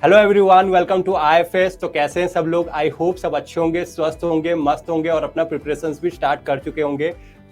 Hello everyone, welcome to IFS. तो कैसे हैं सब लोग? आई होप सब अच्छे होंगे, स्वस्थ होंगे, मस्त होंगे और अपना प्रिपरेशंस भी स्टार्ट कर चुके होंगे।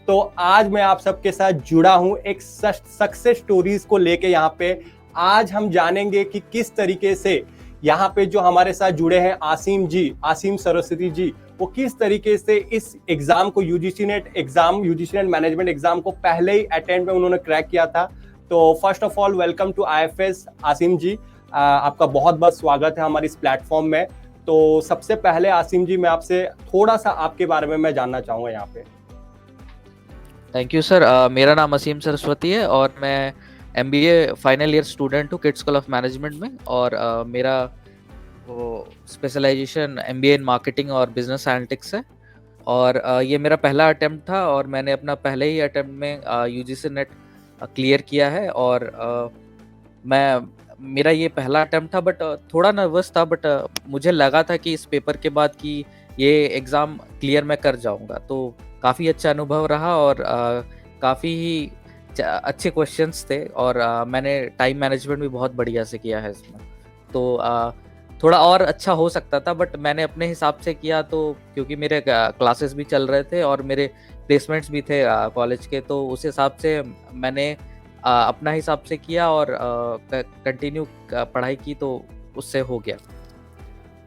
तो आज मैं आप सबके साथ जुड़ा हूं एक सक्सेस स्टोरीज को लेके। यहाँ पे आज हम जानेंगे कि किस तरीके से यहाँ पे जो हमारे साथ जुड़े हैं आसिम सरस्वती जी, वो किस तरीके से इस एग्जाम को यूजीसी नेट मैनेजमेंट एग्जाम को पहले ही अटेम्प्ट में उन्होंने क्रैक किया था। तो first of all welcome to IFS Asim ji. आपका बहुत बहुत स्वागत है हमारे इस प्लेटफॉर्म में। तो सबसे पहले आसिम जी, मैं आपसे थोड़ा सा आपके बारे में मैं जानना चाहूंगा यहाँ पे। Thank you sir. मेरा नाम असीम सरस्वती है और मैं MBA फाइनल ईयर स्टूडेंट हूँ किड्स स्कूल ऑफ मैनेजमेंट में। और मेरा स्पेशलाइजेशन MBA इन मार्केटिंग और बिजनेस एनालिटिक्स है। और ये मेरा पहला अटेम्प्ट था और मैंने अपना पहले ही अटेम्प्ट में UGC नेट क्लियर किया है। और मैं मेरा ये पहला अटेम्प्ट था, बट थोड़ा नर्वस था। बट मुझे लगा था कि इस पेपर के बाद कि ये एग्ज़ाम क्लियर मैं कर जाऊंगा। तो काफ़ी अच्छा अनुभव रहा और काफ़ी ही अच्छे क्वेश्चंस थे। और मैंने टाइम मैनेजमेंट भी बहुत बढ़िया से किया है इसमें। तो थोड़ा और अच्छा हो सकता था, बट मैंने अपने हिसाब से किया। तो क्योंकि मेरे क्लासेस भी चल रहे थे और मेरे प्लेसमेंट्स भी थे कॉलेज के, तो उस हिसाब से मैंने अपना हिसाब से किया और कंटिन्यू पढ़ाई की, तो उससे हो गया।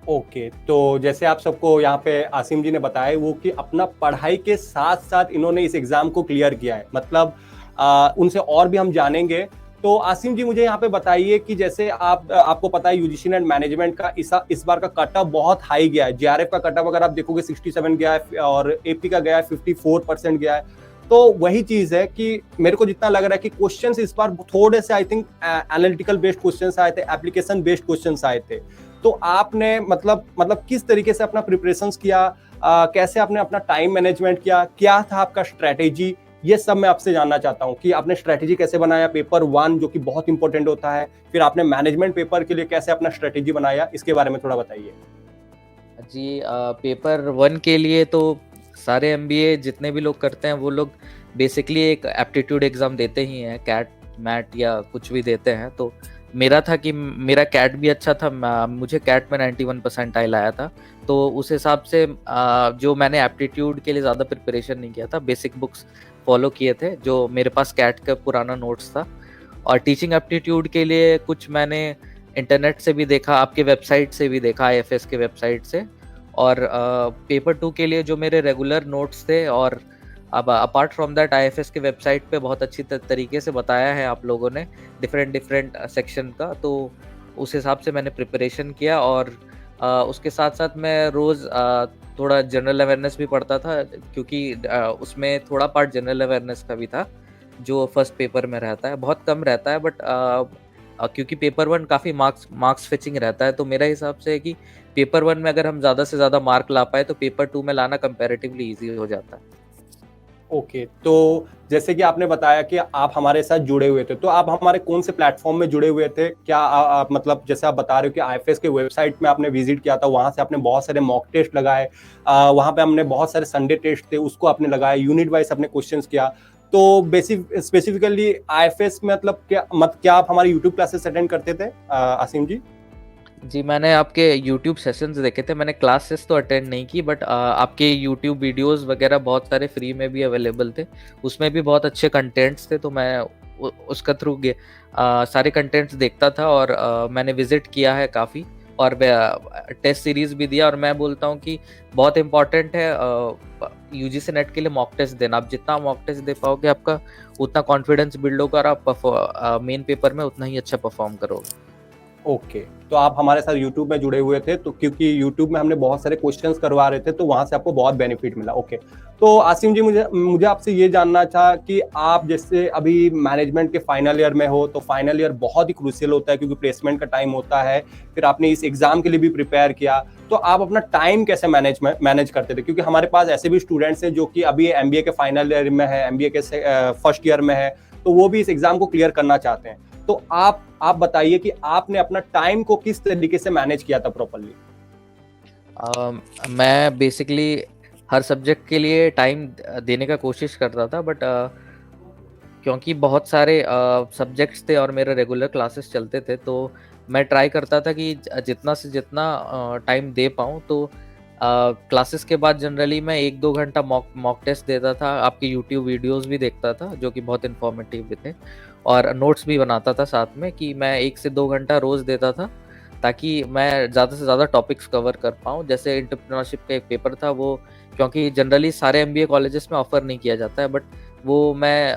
ओके, तो जैसे आप सबको यहाँ पे आसिम जी ने बताया वो कि अपना पढ़ाई के साथ साथ इन्होंने इस एग्जाम को क्लियर किया है। मतलब उनसे और भी हम जानेंगे। तो आसिम जी, मुझे यहाँ पे बताइए कि जैसे आपको पता है यूजीसी नेट मैनेजमेंट का इस बार का कट ऑफ बहुत हाई गया है। जेआरएफ का कट ऑफ अगर आप देखोगे 67 गया है और एपी का गया है 54% गया है। तो वही चीज है कि मेरे को जितना लग रहा है कि क्वेश्चंस इस बार थोड़े से I think analytical based questions आए थे, एप्लीकेशन बेस्ड क्वेश्चंस आए थे। तो आपने मतलब किस तरीके से अपना प्रिपरेशंस किया, कैसे आपने अपना टाइम मैनेजमेंट किया, क्या था आपका स्ट्रेटेजी? ये सब मैं आपसे जानना चाहता हूँ कि आपने स्ट्रेटेजी कैसे बनाया पेपर 1 जो कि बहुत इंपॉर्टेंट होता है, फिर आपने मैनेजमेंट पेपर के लिए कैसे अपना स्ट्रेटेजी बनाया, इसके बारे में थोड़ा बताइए। जी, पेपर 1 के लिए तो सारे MBA जितने भी लोग करते हैं वो लोग बेसिकली एक एप्टीट्यूड एग्जाम देते ही हैं, कैट मैट या कुछ भी देते हैं। तो मेरा था कि मेरा कैट भी अच्छा था, मुझे कैट में 91 परसेंटाइल आया था। तो उस हिसाब से जो मैंने एप्टीट्यूड के लिए ज़्यादा प्रिपरेशन नहीं किया था, बेसिक बुक्स फॉलो किए थे जो मेरे पास कैट का पुराना नोट्स था। और टीचिंग एप्टीट्यूड के लिए कुछ मैंने इंटरनेट से भी देखा, आपके वेबसाइट से भी देखा, IFS के वेबसाइट से। और पेपर 2 के लिए जो मेरे रेगुलर नोट्स थे, और अब अपार्ट फ्रॉम दैट IFS के वेबसाइट पे बहुत अच्छी तरीके से बताया है आप लोगों ने डिफरेंट सेक्शन का। तो उस हिसाब से मैंने प्रिपरेशन किया। और उसके साथ साथ मैं रोज़ थोड़ा जनरल अवेयरनेस भी पढ़ता था, क्योंकि उसमें थोड़ा पार्ट जनरल अवेयरनेस का भी था जो फर्स्ट पेपर में रहता है। बहुत कम रहता है, बट क्योंकि पेपर 1 काफ़ी मार्क्स फिचिंग रहता है, तो मेरा हिसाब से है कि पेपर 1 में अगर हम ज़्यादा से ज़्यादा मार्क ला पाए तो पेपर 2 में लाना कंपैरेटिवली ईजी हो जाता है। ओके, तो जैसे कि आपने बताया कि आप हमारे साथ जुड़े हुए थे, तो आप हमारे कौन से प्लेटफॉर्म में जुड़े हुए थे? क्या आप मतलब जैसे आप बता रहे हो कि आईएफएस के वेबसाइट में आपने विजिट किया था, वहां से आपने बहुत सारे मॉक टेस्ट लगाए, वहां पे हमने बहुत सारे संडे टेस्ट थे उसको आपने लगाया, यूनिट वाइज अपने क्वेश्चंस किया। तो बेसिक स्पेसिफिकली आईएफएस मतलब क्या आप हमारे यूट्यूब क्लासेस अटेंड करते थे आसिम जी? जी, मैंने आपके YouTube सेशंस देखे थे। मैंने क्लासेस तो अटेंड नहीं की, बट आपके YouTube वीडियोस वगैरह बहुत सारे फ्री में भी अवेलेबल थे। उसमें भी बहुत अच्छे कंटेंट्स थे, तो मैं उसका थ्रू सारे कंटेंट्स देखता था। और मैंने विजिट किया है काफ़ी, और टेस्ट सीरीज भी दिया। और मैं बोलता हूँ कि बहुत इंपॉर्टेंट है UGC नेट के लिए मॉक टेस्ट देना। आप जितना मॉक टेस्ट दे पाओगे, आपका उतना कॉन्फिडेंस बिल्ड होगा और आप मेन पेपर में उतना ही अच्छा परफॉर्म करोगे। ओके, तो आप हमारे साथ यूट्यूब में जुड़े हुए थे, तो क्योंकि यूट्यूब में हमने बहुत सारे क्वेश्चंस करवा रहे थे, तो वहां से आपको बहुत बेनिफिट मिला। ओके, तो आसिम जी, मुझे मुझे आपसे ये जानना था कि आप जैसे अभी मैनेजमेंट के फाइनल ईयर में हो, तो फाइनल ईयर बहुत ही क्रूशियल होता है क्योंकि प्लेसमेंट का टाइम होता है। फिर आपने इस एग्जाम के लिए भी प्रिपेयर किया, तो आप अपना टाइम कैसे मैनेज करते थे? क्योंकि हमारे पास ऐसे भी स्टूडेंट्स हैं जो कि अभी एमबीए के फाइनल ईयर में है, एमबीए के फर्स्ट ईयर में है, तो वो भी इस एग्जाम को क्लियर करना चाहते हैं। तो आप बताइए कि आपने अपना टाइम को किस तरीके से मैनेज किया था प्रॉपर्ली? मैं बेसिकली हर सब्जेक्ट के लिए टाइम देने का कोशिश करता था, बट क्योंकि बहुत सारे सब्जेक्ट्स थे और मेरे रेगुलर क्लासेस चलते थे, तो मैं ट्राई करता था कि जितना से जितना टाइम दे पाऊँ। तो क्लासेस के बाद जनरली मैं 1-2 घंटा मॉक टेस्ट देता था, आपके यूट्यूब वीडियोस भी देखता था जो कि बहुत इन्फॉर्मेटिव भी थे, और नोट्स भी बनाता था साथ में, कि मैं 1 से 2 घंटा रोज़ देता था ताकि मैं ज़्यादा से ज़्यादा टॉपिक्स कवर कर पाऊँ। जैसे एंटरप्रेन्योरशिप का एक पेपर था, वो क्योंकि जनरली सारे एमबीए कॉलेजेस में ऑफर नहीं किया जाता है, बट वो मैं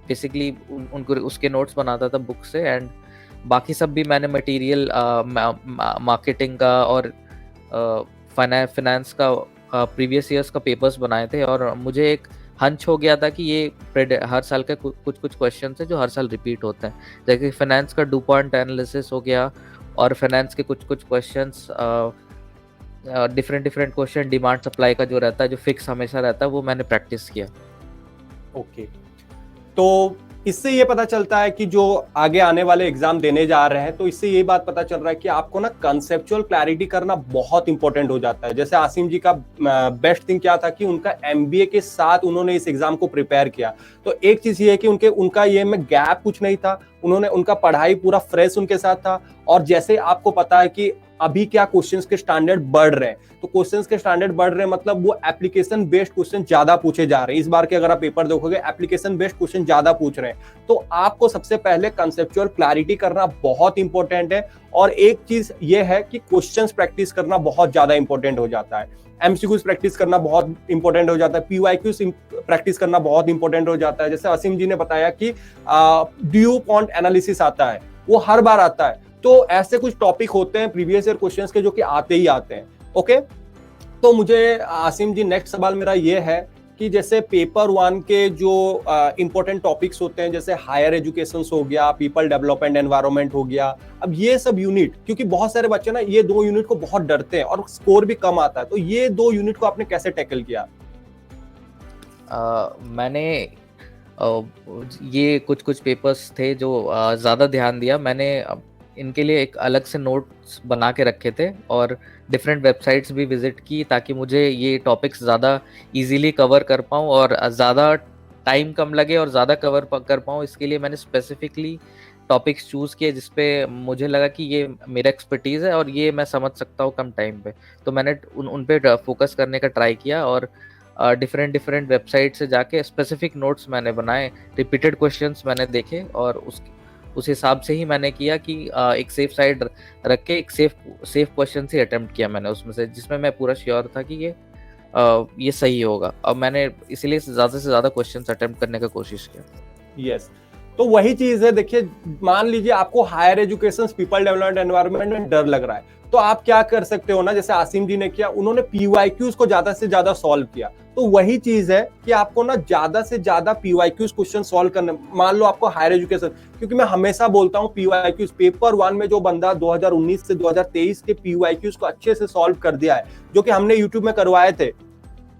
बेसिकली उनको उसके नोट्स बनाता था बुक से, एंड बाकी सब भी मैंने मटेरियल मार्केटिंग का और फाइनेंस का प्रीवियस ईयर्स का पेपर्स बनाए थे, और मुझे एक हंच हो गया था कि ये हर साल के कुछ कुछ क्वेश्चन है जो हर साल रिपीट होते हैं। जैसे फाइनेंस का डू पॉइंट एनालिसिस हो गया, और फाइनेंस के कुछ कुछ questions, different question demand supply का जो रहता है, जो फिक्स हमेशा रहता है, वो मैंने प्रैक्टिस किया। ओके, तो इससे ये पता चलता है कि जो आगे आने वाले एग्जाम देने जा रहे हैं, तो इससे ये बात पता चल रहा है कि आपको ना कंसेप्चुअल क्लैरिटी करना बहुत इंपॉर्टेंट हो जाता है। जैसे आसिम जी का बेस्ट थिंग क्या था कि उनका एमबीए के साथ उन्होंने इस एग्जाम को प्रिपेयर किया। तो एक चीज ये है कि उनका ये में गैप कुछ नहीं था, उनका पढ़ाई पूरा फ्रेश उनके साथ था। और जैसे आपको पता है कि अभी क्या क्वेश्चंस के स्टैंडर्ड बढ़ रहे हैं, तो क्वेश्चंस के स्टैंडर्ड बढ़ रहे हैं मतलब वो एप्लीकेशन बेस्ड क्वेश्चन ज्यादा पूछे जा रहे हैं। इस बार के अगर आप पेपर देखोगे, एप्लीकेशन बेस्ड क्वेश्चन ज्यादा पूछ रहे हैं। तो आपको सबसे पहले कंसेप्चुअल क्लैरिटी करना बहुत इंपॉर्टेंट है। और एक चीज ये है कि क्वेश्चंस प्रैक्टिस करना बहुत ज्यादा इंपॉर्टेंट हो जाता है, एमसीक्यूज प्रैक्टिस करना बहुत इंपॉर्टेंट हो जाता है, पीवाईक्यूज प्रैक्टिस करना बहुत इंपॉर्टेंट हो जाता है। जैसे असीम जी ने बताया कि ड्यू पॉइंट एनालिसिस आता है, वो हर बार आता है। तो ऐसे कुछ टॉपिक होते हैं प्रीवियस ईयर क्वेश्चंस के जो कि आते ही आते हैं। ओके, तो मुझे आसिम जी नेक्स्ट सवाल मेरा ये है कि जैसे पेपर 1 के जो इंपॉर्टेंट टॉपिक्स होते हैं, जैसे हायर एजुकेशन हो गया, पीपल डेवलपमेंट एनवायरनमेंट हो गया, अब ये सब यूनिट, क्योंकि बहुत सारे बच्चे ना ये 2 यूनिट को बहुत डरते हैं और स्कोर भी कम आता है, तो ये 2 यूनिट को आपने कैसे टैकल किया? मैंने ये कुछ कुछ पेपर्स थे जो ज़्यादा ध्यान दिया। मैंने इनके लिए एक अलग से नोट्स बना के रखे थे, और डिफरेंट वेबसाइट्स भी विजिट की, ताकि मुझे ये टॉपिक्स ज़्यादा इजीली कवर कर पाऊँ और ज़्यादा टाइम कम लगे और ज़्यादा कवर कर पाऊँ। इसके लिए मैंने स्पेसिफिकली टॉपिक्स चूज़ किए जिसपे मुझे लगा कि ये मेरा एक्सपर्टीज़ है और ये मैं समझ सकता हूँ कम टाइम पे। तो मैंने उन पे फोकस करने का ट्राई किया, और डिफरेंट वेबसाइट से जाके स्पेसिफिक नोट्स मैंने बनाए, रिपीटेड क्वेश्चंस मैंने देखे, और उस हिसाब से ही मैंने किया कि एक सेफ साइड रख के एक सेफ क्वेश्चन से अटेम्प्ट किया मैंने उसमें से, जिसमें मैं पूरा श्योर था कि ये सही होगा। अब मैंने इसीलिए ज़्यादा से ज़्यादा क्वेश्चंस अटेम्प्ट करने का कोशिश किया। यस, तो वही चीज है। देखिए, मान लीजिए आपको higher education, people development environment में डर लग रहा है, तो आप क्या कर सकते हो ना, जैसे आसिम जी ने किया, उन्होंने पीवाईक्यूज को ज्यादा से ज्यादा सॉल्व किया। तो वही चीज है कि आपको ना ज्यादा से ज्यादा पीवाईक्यूज क्वेश्चन सॉल्व करने, मान लो आपको हायर एजुकेशन, क्योंकि मैं हमेशा बोलता हूँ पीवाईक्यूज पेपर 1 में जो बंदा 2019 से 2023 के पीवाईक्यूज को अच्छे से सॉल्व कर दिया है, जो कि हमने यूट्यूब में करवाए थे,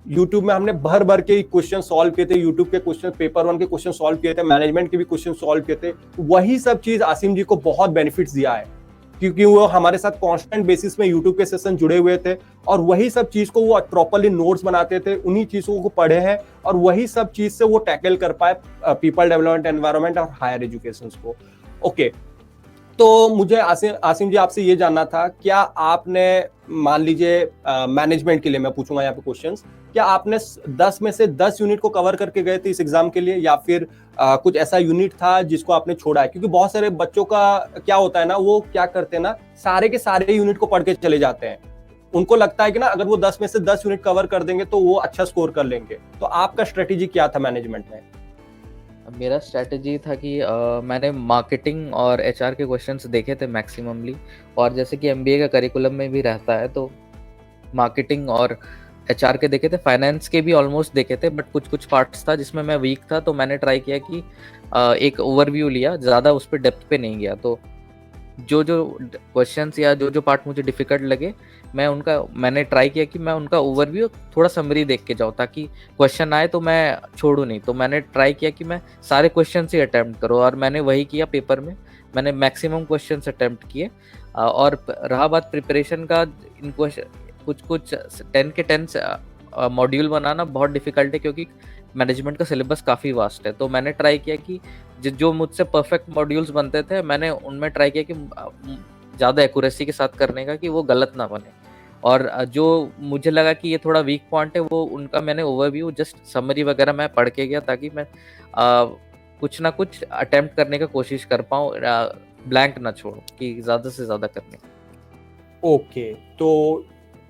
यूट्यूब में हमने भर भर के क्वेश्चन सॉल्व किए थे, यूट्यूब के क्वेश्चन, पेपर 1 के क्वेश्चन सॉल्व किए थे, मैनेजमेंट के भी क्वेश्चन सॉल्व किए थे। वही सब चीज आसिम जी को बहुत बेनिफिट्स दिया है, क्योंकि वो हमारे साथ कांस्टेंट बेसिस में यूट्यूब के सेशन जुड़े हुए थे, और वही सब चीज को वो प्रॉपर्ली नोट्स बनाते थे, उन्हीं चीजों को पढ़े हैं, और वही सब चीज से वो टैकल कर पाए पीपल डेवलपमेंट एनवायरनमेंट और हायर एजुकेशन को। ओके, तो मुझे आसिम जी आपसे ये जानना था, क्या आपने, मान लीजिए मैनेजमेंट के लिए मैं पूछूंगा यहाँ पे क्वेश्चंस, क्या आपने 10 में से 10 यूनिट को कवर करके गए थे इस एग्जाम के लिए, या फिर कुछ ऐसा यूनिट था जिसको आपने छोड़ा है? क्योंकि बहुत सारे बच्चों का क्या होता है ना, वो क्या करते हैं ना, सारे के सारे यूनिट को पढ़ के चले जाते हैं। उनको लगता है कि ना अगर वो 10 में से 10 यूनिट कवर कर देंगे तो वो अच्छा स्कोर कर लेंगे। तो आपका स्ट्रेटेजी क्या था मैनेजमेंट में? मेरा स्ट्रैटेजी था कि मैंने मार्केटिंग और एचआर के क्वेश्चंस देखे थे मैक्सिममली, और जैसे कि एमबीए का करिकुलम में भी रहता है, तो मार्केटिंग और एचआर के देखे थे, फाइनेंस के भी ऑलमोस्ट देखे थे, बट कुछ कुछ पार्ट्स था जिसमें मैं वीक था, तो मैंने ट्राई किया कि एक ओवरव्यू लिया, ज़्यादा उस पर डेप्थ पे नहीं गया। तो जो क्वेश्चंस या जो पार्ट मुझे डिफिकल्ट लगे, मैंने ट्राई किया कि मैं उनका ओवरव्यू थोड़ा समरी देख के जाऊँ, ताकि क्वेश्चन आए तो मैं छोड़ूं नहीं। तो मैंने ट्राई किया कि मैं सारे क्वेश्चन ही अटेम्प्ट करूँ, और मैंने वही किया पेपर में। मैंने मैक्सिमम क्वेश्चन अटेम्प्ट किए, और रहा बात प्रिपरेशन का, इन कुछ 10 के 10 मॉड्यूल बनाना बहुत डिफिकल्ट है, क्योंकि मैनेजमेंट का सिलेबस काफ़ी वास्ट है। तो मैंने ट्राई किया कि जो मुझसे परफेक्ट मॉड्यूल्स बनते थे, मैंने उनमें ट्राई किया कि ज़्यादा एक्यूरेसी के साथ करने का, कि वो गलत ना बने। और जो मुझे लगा कि ये थोड़ा वीक पॉइंट है, वो उनका मैंने ओवरव्यू जस्ट समरी वगैरह मैं पढ़ के गया, ताकि मैं कुछ ना कुछ अटेम्प्ट करने का कोशिश कर पाऊँ, ब्लैंक ना छोड़ूं, कि ज़्यादा से ज़्यादा करने। ओके,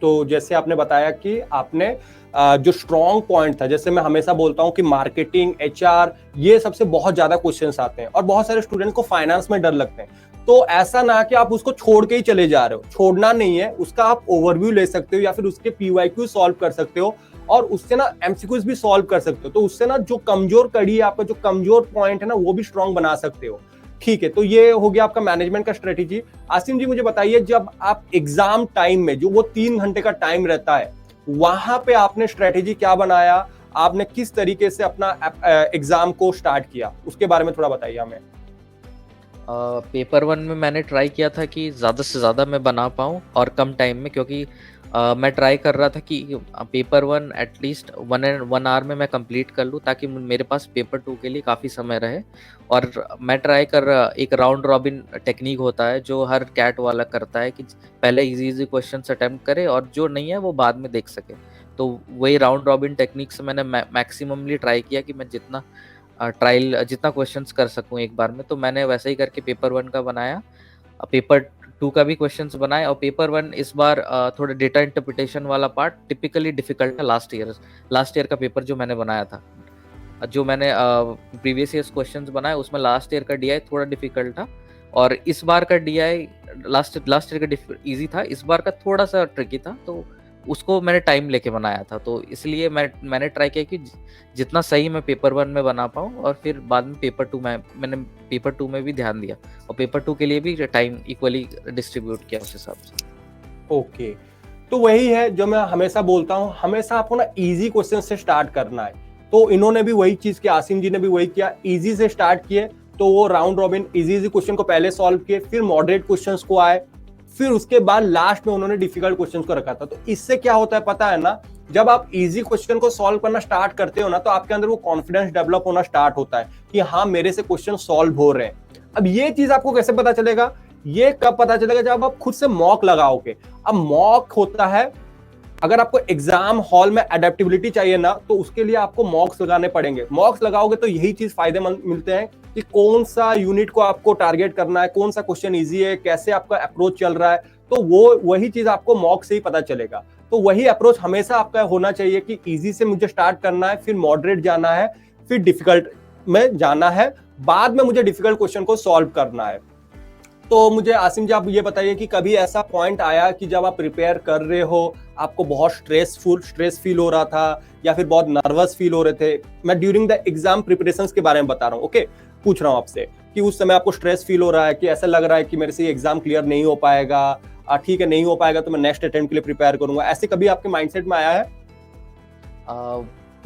तो जैसे आपने बताया कि आपने जो स्ट्रॉन्ग पॉइंट था, जैसे मैं हमेशा बोलता हूं कि मार्केटिंग, एचआर, ये सबसे बहुत ज्यादा क्वेश्चंस आते हैं और बहुत सारे स्टूडेंट को फाइनेंस में डर लगते हैं। तो ऐसा ना कि आप उसको छोड़ के ही चले जा रहे हो, छोड़ना नहीं है, उसका आप ओवरव्यू ले सकते हो या फिर उसके पीवाईक्यू सॉल्व कर सकते हो और उससे ना एमसीक्यूज भी सॉल्व कर सकते हो। तो उससे ना जो कमजोर कड़ी है, आपका जो कमजोर पॉइंट है ना, वो भी स्ट्रॉन्ग बना सकते हो। ठीक है, तो ये हो गया आपका मैनेजमेंट का स्ट्रेटेजी। आसिम जी मुझे बताइए, जब आप एग्जाम टाइम में, जो वो 3 घंटे का टाइम रहता है, वहां पे आपने स्ट्रेटेजी क्या बनाया, आपने किस तरीके से अपना एग्जाम को स्टार्ट किया, उसके बारे में थोड़ा बताइए हमें। पेपर 1 में मैंने ट्राई किया था कि ज़्यादा से ज़्यादा मैं बना पाऊँ और कम टाइम में, क्योंकि मैं ट्राई कर रहा था कि पेपर 1 एटलीस्ट 1 आवर में मैं कंप्लीट कर लूँ, ताकि मेरे पास पेपर 2 के लिए काफ़ी समय रहे। और मैं ट्राई कर एक राउंड रॉबिन टेक्निक होता है जो हर कैट वाला करता है, कि पहले इजी क्वेश्चंस अटेम्प्ट करे और जो नहीं है वो बाद में देख सके। तो वही राउंड रॉबिन टेक्निक से मैंने मैक्सिममली ट्राई किया कि मैं जितना जितना क्वेश्चंस कर सकूं एक बार में। तो मैंने वैसे ही करके पेपर 1 का बनाया, पेपर 2 का भी क्वेश्चंस बनाए। और पेपर 1 इस बार थोड़ा डेटा इंटरप्रिटेशन वाला पार्ट टिपिकली डिफिकल्ट था। लास्ट ईयर का पेपर जो मैंने बनाया था, जो मैंने प्रीवियस ईयर्स क्वेश्चंस बनाए, उसमें लास्ट ईयर का डीआई थोड़ा डिफिकल्ट था, और इस बार का डीआई लास्ट ईयर का इजी था, इस बार का थोड़ा सा ट्रिकी था। तो उसको मैंने टाइम लेके बनाया था, तो इसलिए मैंने ट्राई किया कि जितना सही मैं पेपर 1 में बना पाऊँ, और फिर बाद में पेपर 2 में मैंने पेपर 2 में भी ध्यान दिया, और पेपर 2 के लिए भी टाइम इक्वली डिस्ट्रीब्यूट किया उस हिसाब से। ओके, तो वही है जो मैं हमेशा बोलता हूँ, हमेशा आपको ना इजी क्वेश्चन से स्टार्ट करना है। तो इन्होंने भी वही चीज किया, आसिम जी ने भी वही किया, इजी से स्टार्ट किए। तो वो राउंड रॉबिन इजी क्वेश्चन को पहले सॉल्व किए, फिर मॉडरेट क्वेश्चंस को आए, फिर उसके बाद लास्ट में उन्होंने डिफिकल्ट क्वेश्चंस को रखा था। तो इससे क्या होता है पता है ना, जब आप इजी क्वेश्चन को सॉल्व करना स्टार्ट करते हो ना, तो आपके अंदर वो कॉन्फिडेंस डेवलप होना स्टार्ट होता है कि हाँ, मेरे से क्वेश्चन सॉल्व हो रहे हैं। अब ये चीज आपको कैसे पता चलेगा, ये कब पता चलेगा, जब आप खुद से मॉक लगाओगे। अब मॉक होता है, अगर आपको एग्जाम हॉल में अडेप्टिबिलिटी चाहिए ना, तो उसके लिए आपको मॉक्स लगाने पड़ेंगे। मॉक्स लगाओगे तो यही चीज फायदेमंद मिलते हैं कि कौन सा यूनिट को आपको टारगेट करना है, कौन सा क्वेश्चन इजी है, कैसे आपका अप्रोच चल रहा है। तो वो वही चीज आपको मॉक से ही पता चलेगा। तो वही अप्रोच हमेशा आपका होना चाहिए कि इजी से मुझे स्टार्ट करना है, फिर मॉडरेट जाना है, फिर डिफिकल्ट में जाना है, बाद में मुझे डिफिकल्ट क्वेश्चन को सॉल्व करना है। तो मुझे आसिम जी आप ये बताइए कि कभी ऐसा पॉइंट आया कि जब आप प्रिपेयर कर रहे हो, आपको बहुत स्ट्रेस फील हो रहा था या फिर बहुत नर्वस फील हो रहे थे। मैं ड्यूरिंग द एग्जाम प्रिपरेशंस के बारे में बता रहा हूँ, ओके, पूछ रहा हूँ आपसे कि उस समय आपको स्ट्रेस फील हो रहा है, कि ऐसा लग रहा है कि मेरे से ये एग्जाम क्लियर नहीं हो पाएगा, ठीक है नहीं हो पाएगा तो मैं नेक्स्ट अटेम्प्ट के लिए प्रिपेयर करूंगा, ऐसे कभी आपके माइंडसेट में आया है?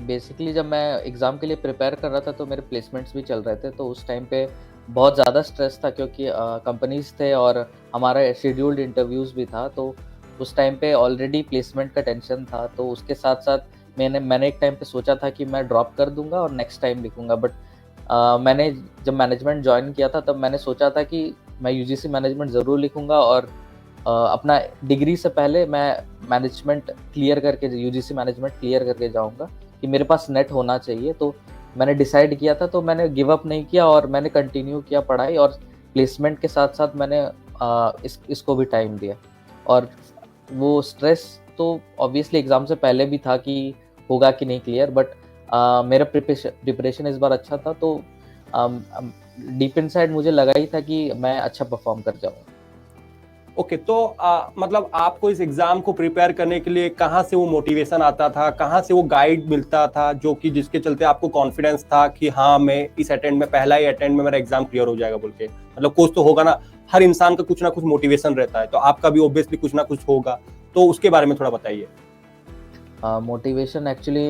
बेसिकली जब मैं एग्ज़ाम के लिए प्रिपेयर कर रहा था, तो मेरे प्लेसमेंट्स भी चल रहे थे, तो उस टाइम पे बहुत ज़्यादा स्ट्रेस था, क्योंकि कंपनीज थे और हमारा शेड्यूल्ड इंटरव्यूज़ भी था। तो उस टाइम पे ऑलरेडी प्लेसमेंट का टेंशन था। तो उसके साथ साथ मैंने एक टाइम पे सोचा था कि मैं ड्रॉप कर दूंगा और नेक्स्ट टाइम लिखूंगा। बट मैंने जब मैनेजमेंट ज्वाइन किया था, तब मैंने सोचा था कि मैं यूजीसी मैनेजमेंट ज़रूर लिखूंगा, और अपना डिग्री से पहले मैं मैनेजमेंट क्लियर करके, यूजीसी मैनेजमेंट क्लियर करके जाऊंगा, कि मेरे पास नेट होना चाहिए। तो मैंने डिसाइड किया था, तो मैंने गिव अप नहीं किया और मैंने कंटिन्यू किया पढ़ाई, और प्लेसमेंट के साथ साथ मैंने इसको भी टाइम दिया। और वो स्ट्रेस तो ऑब्वियसली एग्ज़ाम से पहले भी था कि होगा कि नहीं क्लियर, बट मेरा प्रिपरेशन इस बार अच्छा था। तो डीप इनसाइड मुझे लगा ही था कि मैं अच्छा परफॉर्म कर जाऊँगा। ओके, तो मतलब आपको इस एग्जाम को प्रिपेयर करने के लिए कहाँ से वो मोटिवेशन आता था, कहाँ से वो गाइड मिलता था, जो कि जिसके चलते आपको कॉन्फिडेंस था कि हाँ, मैं इस अटेम्प्ट में, पहला ही अटेम्प्ट में मेरा एग्जाम क्लियर हो जाएगा बोल के? मतलब कुछ तो होगा ना, हर इंसान का कुछ ना कुछ मोटिवेशन रहता है, तो आपका भी ऑब्वियसली कुछ ना कुछ होगा। तो उसके बारे में थोड़ा बताइए। मोटिवेशन एक्चुअली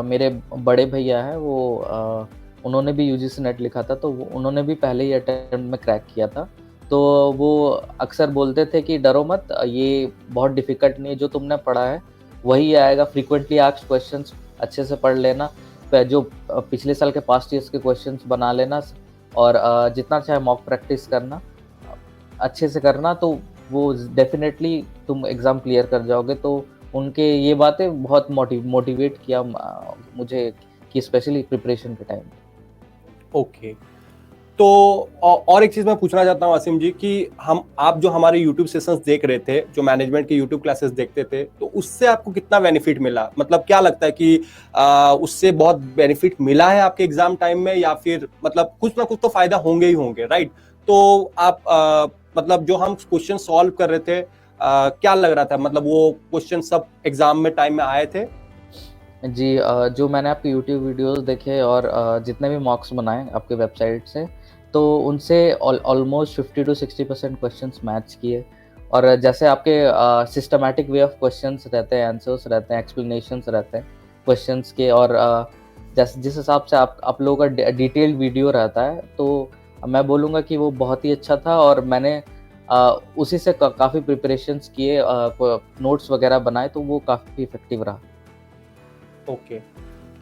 मेरे बड़े भैया हैं, वो उन्होंने भी यूजीसी नेट लिखा था, तो उन्होंने भी पहले ही अटेम्प्ट में क्रैक किया था। तो वो अक्सर बोलते थे कि डरो मत, ये बहुत डिफिकल्ट नहीं है, जो तुमने पढ़ा है वही आएगा। फ्रीक्वेंटली आस्क्ड क्वेश्चंस अच्छे से पढ़ लेना, जो पिछले साल के पास्ट ईयर्स के क्वेश्चंस बना लेना, और जितना चाहे मॉक प्रैक्टिस करना, अच्छे से करना, तो वो डेफिनेटली तुम एग्ज़ाम क्लियर कर जाओगे। तो उनके ये बातें बहुत मोटिवेट किया मुझे, कि स्पेशली प्रिपरेशन के टाइम। ओके, तो और एक चीज मैं पूछना चाहता हूँ आसिम जी कि आप जो हमारे YouTube सेशंस देख रहे थे, जो मैनेजमेंट के YouTube क्लासेस देखते थे, तो उससे आपको कितना बेनिफिट मिला? मतलब क्या लगता है कि उससे बहुत बेनिफिट मिला है आपके एग्जाम टाइम में, या फिर मतलब कुछ ना कुछ तो फायदा होंगे ही होंगे, राइट? तो आप मतलब जो हम क्वेश्चन सॉल्व कर रहे थे, क्या लग रहा था? मतलब वो क्वेश्चन सब एग्जाम में टाइम में आए थे? जी, जो मैंने आपके यूट्यूब वीडियोस देखे और जितने भी मॉक्स बनाए आपके वेबसाइट से, तो उनसे ऑलमोस्ट 50 to 60% क्वेश्चंस मैच किए। और जैसे आपके सिस्टमैटिक वे ऑफ क्वेश्चंस रहते हैं, आंसर्स रहते हैं, एक्सप्लेनेशंस रहते हैं क्वेश्चंस के, और जिस हिसाब से आप लोगों का डिटेल्ड वीडियो रहता है, तो मैं बोलूँगा कि वो बहुत ही अच्छा था। और मैंने उसी से काफ़ी प्रिपरेशंस किए, नोट्स वगैरह बनाए, तो वो काफ़ी इफेक्टिव रहा। ओके,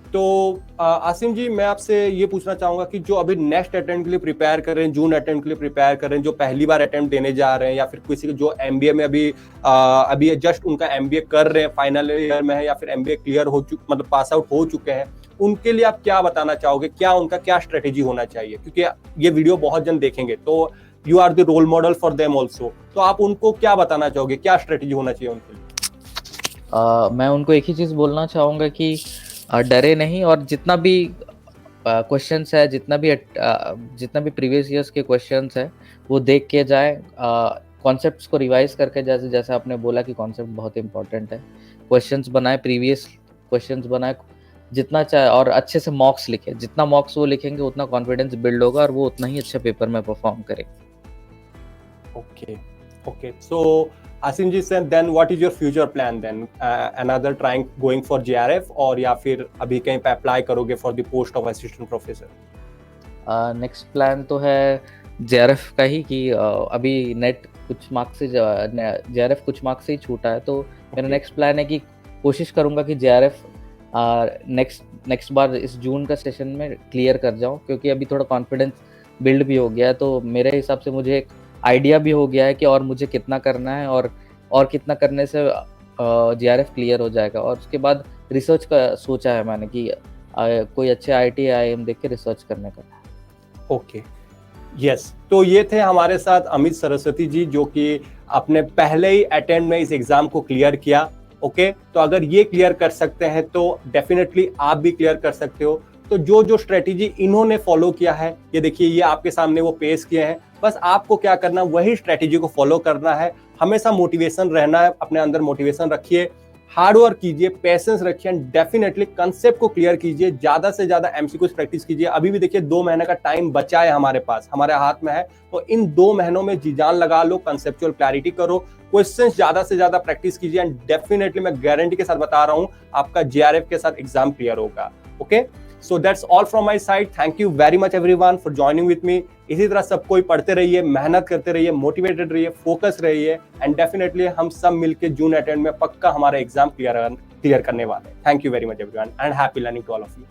तो आसिम जी, मैं आपसे ये पूछना चाहूंगा कि जो अभी नेक्स्ट अटेम्प्ट के लिए प्रिपेयर कर रहे हैं, जून अटेम्प्ट के लिए प्रिपेयर कर रहे हैं, जो पहली बार अटेम्प्ट देने जा रहे हैं, या फिर किसी जो एमबीए में अभी जस्ट उनका एमबीए कर रहे हैं, फाइनल ईयर में है, या फिर एमबीए क्लियर मतलब पास आउट हो चुके हैं, उनके लिए आप क्या बताना चाहोगे? उनका क्या स्ट्रेटेजी होना चाहिए? क्योंकि ये वीडियो बहुत जन देखेंगे, तो you are the role model for them also, तो आप उनको क्या बताना चाहोगे? क्या स्ट्रेटेजी होना चाहिए उनके लिए? मैं उनको एक ही चीज़ बोलना चाहूँगा कि डरे नहीं, और जितना भी क्वेश्चंस है, जितना भी प्रीवियस ईयर्स के क्वेश्चंस है, वो देख के जाए, कॉन्सेप्ट्स को रिवाइज करके, जैसे आपने बोला कि कॉन्सेप्ट बहुत इंपॉर्टेंट है, क्वेश्चंस बनाए, प्रीवियस क्वेश्चंस बनाए, जितना चाहे, और अच्छे से मॉक्स लिखे। जितना मॉक्स वो लिखेंगे उतना कॉन्फिडेंस बिल्ड होगा, और वो उतना ही अच्छे पेपर में परफॉर्म करेंगे। Okay, so Asim ji, then what is your future plan then? Another trying going for JRF, और या फिर अभी कहीं पे अप्लाई करोगे for the post of assistant professor? Next plan तो है JRF का ही, कि अभी नेट कुछ मार्क्स से JRF कुछ मार्क्स से ही छूटा है, तो मेरा नेक्स्ट प्लान है कि कोशिश करूंगा कि JRF नेक्स्ट बार इस जून का सेशन में क्लियर कर जाऊं, क्योंकि अभी थोड़ा कॉन्फिडेंस बिल्ड भी हो गया है। तो मेरे हिसाब से मुझे एक आइडिया भी हो गया है कि और मुझे कितना करना है, और कितना करने से JRF क्लियर हो जाएगा। और उसके बाद रिसर्च का सोचा है मैंने कि कोई अच्छे IIT IIM देख के रिसर्च करने का। ओके, यस, तो ये थे हमारे साथ अमित सरस्वती जी, जो कि अपने पहले ही अटेम्प्ट में इस एग्जाम को क्लियर किया। ओके, तो अगर ये क्लियर कर सकते हैं तो डेफिनेटली आप भी क्लियर कर सकते हो। तो जो स्ट्रेटेजी इन्होंने फॉलो किया है, ये देखिए, ये आपके सामने वो पेश किए हैं। बस आपको क्या करना, वही स्ट्रेटेजी को फॉलो करना है। हमेशा मोटिवेशन रहना है, अपने अंदर मोटिवेशन रखिए, हार्ड वर्क कीजिए, पेशेंस रखिए, एंड डेफिनेटली कंसेप्ट को क्लियर कीजिए, ज्यादा से ज्यादा एमसीक्यूज प्रैक्टिस कीजिए। अभी भी देखिए 2 महीने का टाइम बचा है हमारे पास, हमारे हाथ में है, तो इन 2 महीनों में जी जान लगा लो, कंसेप्चुअल क्लैरिटी करो, क्वेश्चंस ज्यादा से ज्यादा प्रैक्टिस कीजिए, एंड डेफिनेटली मैं गारंटी के साथ बता रहा हूं, आपका JRF के साथ एग्जाम क्लियर होगा। Okay, so that's all from my side. Thank you very much everyone for joining with me. इसी तरह सब कोई पढ़ते रहिए, मेहनत करते रहिए, मोटिवेटेड रहिए, फोकस रहिए, एंड डेफिनेटली हम सब मिलकर जून अटेम्प्ट में पक्का हमारा एग्जाम क्लियर करने वाले हैं। Thank you very much everyone, and happy learning to all of you.